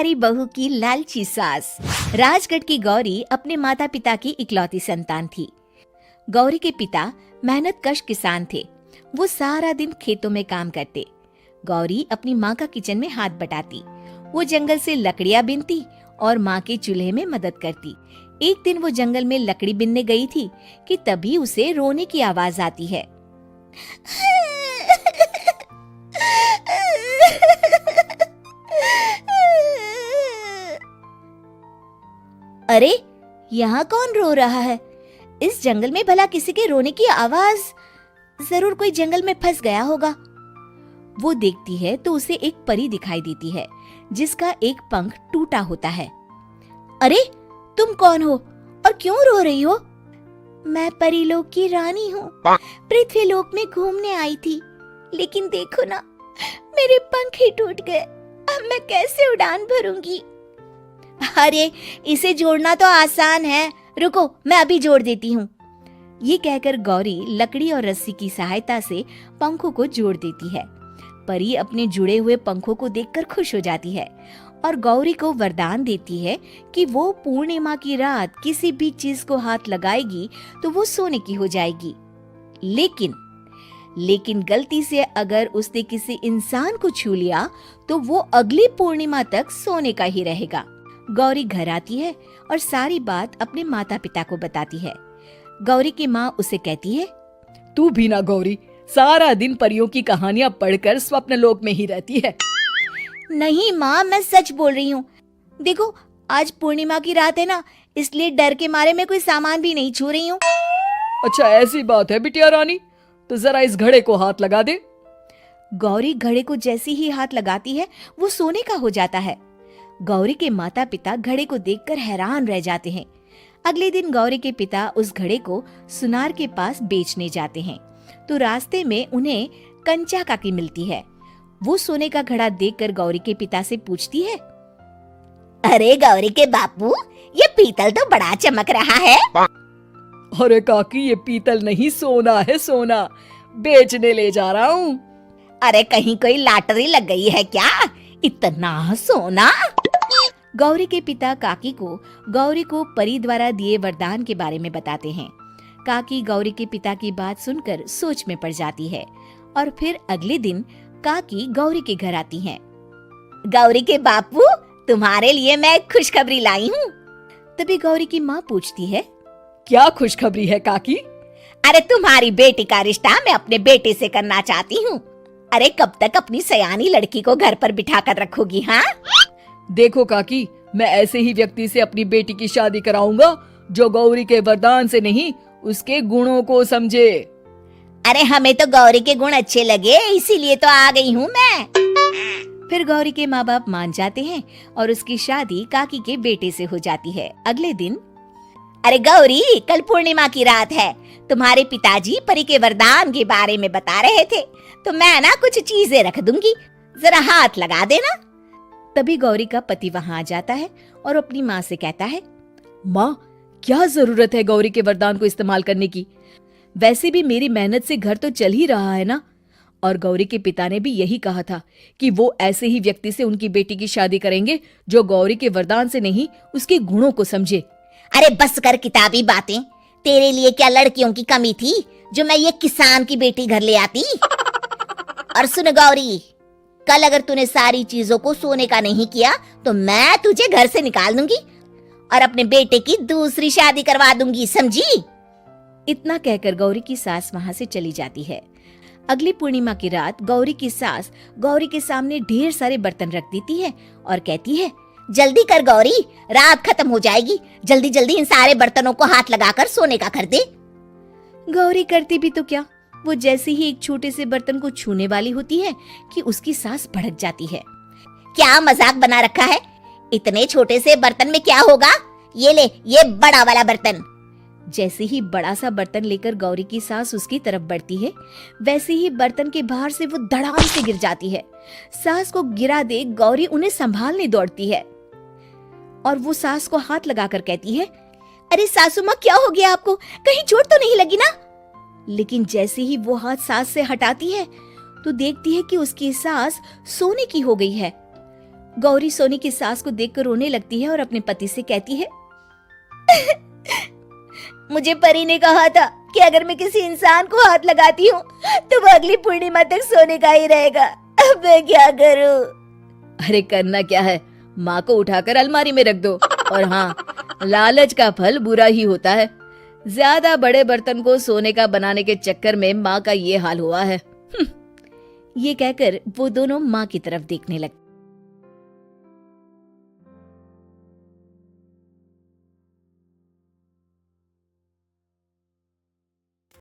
प्यारी बहू की लालची सास। राजगढ़ की गौरी अपने माता पिता की इकलौती संतान थी। गौरी के पिता मेहनतकश किसान थे। वो सारा दिन खेतों में काम करते। गौरी अपनी माँ का किचन में हाथ बटाती। वो जंगल से लकड़ियाँ बीनती और माँ के चूल्हे में मदद करती। एक दिन वो जंगल में लकड़ी बीनने गई थी कि तभी उसे रोने की आवाज आती है। अरे, यहाँ कौन रो रहा है? इस जंगल में भला किसी के रोने की आवाज? जरूर कोई जंगल में फंस गया होगा। वो देखती है तो उसे एक परी दिखाई देती है जिसका एक पंख टूटा होता है। अरे, तुम कौन हो और क्यों रो रही हो? मैं परीलोक की रानी हूँ। पृथ्वीलोक में घूमने आई थी, लेकिन देखो ना, मेरे पंख ही टूट गए। अब मैं कैसे उड़ान भरूंगी? अरे, इसे जोड़ना तो आसान है। रुको, मैं अभी जोड़ देती हूँ। ये कहकर गौरी लकड़ी और रस्सी की सहायता से पंखों को जोड़ देती है। परी अपने जुड़े हुए पंखों को देखकर खुश हो जाती है और गौरी को वरदान देती है कि वो पूर्णिमा की रात किसी भी चीज को हाथ लगाएगी तो वो सोने की हो जाएगी। लेकिन गलती से अगर उसने किसी इंसान को छू लिया तो वो अगली पूर्णिमा तक सोने का ही रहेगा। गौरी घर आती है और सारी बात अपने माता पिता को बताती है। गौरी की माँ उसे कहती है, तू भी ना गौरी, सारा दिन परियों की कहानियां पढ़कर स्वप्न लोक में ही रहती है। नहीं माँ, मैं सच बोल रही हूँ। देखो, आज पूर्णिमा की रात है ना, इसलिए डर के मारे मैं कोई सामान भी नहीं छू रही हूँ। अच्छा, ऐसी बात है बिटिया रानी, तो जरा इस घड़े को हाथ लगा दे। गौरी घड़े को जैसे ही हाथ लगाती है वो सोने का हो जाता है। गौरी के माता पिता घड़े को देखकर हैरान रह जाते हैं। अगले दिन गौरी के पिता उस घड़े को सुनार के पास बेचने जाते हैं तो रास्ते में उन्हें कंचा काकी मिलती है। वो सोने का घड़ा देखकर गौरी के पिता से पूछती है, अरे गौरी के बापू, ये पीतल तो बड़ा चमक रहा है। अरे काकी, ये पीतल नहीं, सोना है, सोना। बेचने ले जा रहा हूँ। अरे, कहीं कोई लॉटरी लग गई है क्या? इतना सोना? गौरी के पिता काकी को गौरी को परी द्वारा दिए वरदान के बारे में बताते हैं। काकी गौरी के पिता की बात सुनकर सोच में पड़ जाती है और फिर अगले दिन काकी गौरी के घर आती हैं। गौरी के बापू, तुम्हारे लिए मैं एक खुशखबरी लाई हूँ। तभी गौरी की माँ पूछती है, क्या खुशखबरी है काकी? अरे, तुम्हारी बेटी का रिश्ता मैं अपने बेटे से करना चाहती हूँ। अरे, कब तक अपनी सयानी लड़की को घर पर बिठा कर रखोगी? हाँ, देखो काकी, मैं ऐसे ही व्यक्ति से अपनी बेटी की शादी कराऊंगा जो गौरी के वरदान से नहीं, उसके गुणों को समझे। अरे, हमें तो गौरी के गुण अच्छे लगे, इसीलिए तो आ गई हूँ मैं। फिर गौरी के माँ बाप मान जाते हैं और उसकी शादी काकी के बेटे से हो जाती है। अगले दिन, अरे गौरी, कल पूर्णिमा की रात है। तुम्हारे पिताजी परी के वरदान के बारे में बता रहे थे, तो मैं ना कुछ चीजें रख दूंगी, जरा हाथ लगा देना। तभी गौरी का पति वहाँ आ जाता है और अपनी माँ से कहता है, माँ, क्या जरूरत है गौरी के वरदान को इस्तेमाल करने की? वैसे भी मेरी मेहनत से घर तो चल ही रहा है ना। और गौरी के पिता ने भी यही कहा था कि वो ऐसे ही व्यक्ति से उनकी बेटी की शादी करेंगे जो गौरी के वरदान से नहीं, उसके गुणों को समझे। अरे बस कर किताबी बातें। तेरे लिए क्या लड़कियों की कमी थी जो मैं ये किसान की बेटी घर ले आती? और सुन गौरी, कल अगर तूने सारी चीजों को सोने का नहीं किया तो मैं तुझे घर से निकाल दूंगी और अपने बेटे की दूसरी शादी करवा दूंगी, समझी? इतना कहकर गौरी की सास वहाँ से चली जाती है। अगली पूर्णिमा की रात गौरी की सास गौरी के सामने ढेर सारे बर्तन रख देती है और कहती है, जल्दी कर गौरी, रात खत्म हो जाएगी। जल्दी जल्दी इन सारे बर्तनों को हाथ लगाकर सोने का कर दे। गौरी करती भी तो क्या, वो जैसे ही एक छोटे से बर्तन को छूने वाली होती है कि उसकी सास भड़क जाती है। क्या मजाक बना रखा है? इतने छोटे से बर्तन में क्या होगा? ये ले, ये बड़ा वाला बर्तन। जैसे ही बड़ा सा बर्तन लेकर गौरी की सास उसकी तरफ बढ़ती है, वैसे ही बर्तन के बाहर से वो धड़ाम से गिर जाती है। सास को गिरा देख गौरी उन्हें संभालने दौड़ती है और वो सास को हाथ लगाकर कहती है, अरे सासू माँ, क्या हो गया आपको? कहीं चोट तो नहीं लगी ना? लेकिन जैसे ही वो हाथ सास से हटाती है तो देखती है कि उसकी सास सोने की हो गई है गौरी सोनी की सास को देखकर रोने लगती है और अपने पति से कहती है, मुझे परी ने कहा था कि अगर मैं किसी इंसान को हाथ लगाती हूँ तो वो अगली पूर्णिमा तक सोने का ही रहेगा। अब मैं क्या करूँ? अरे करना क्या है, माँ को उठाकर अलमारी में रख दो। और हाँ, लालच का फल बुरा ही होता है। ज्यादा बड़े बर्तन को सोने का बनाने के चक्कर में माँ का ये हाल हुआ है। ये कहकर वो दोनों माँ की तरफ देखने लगते।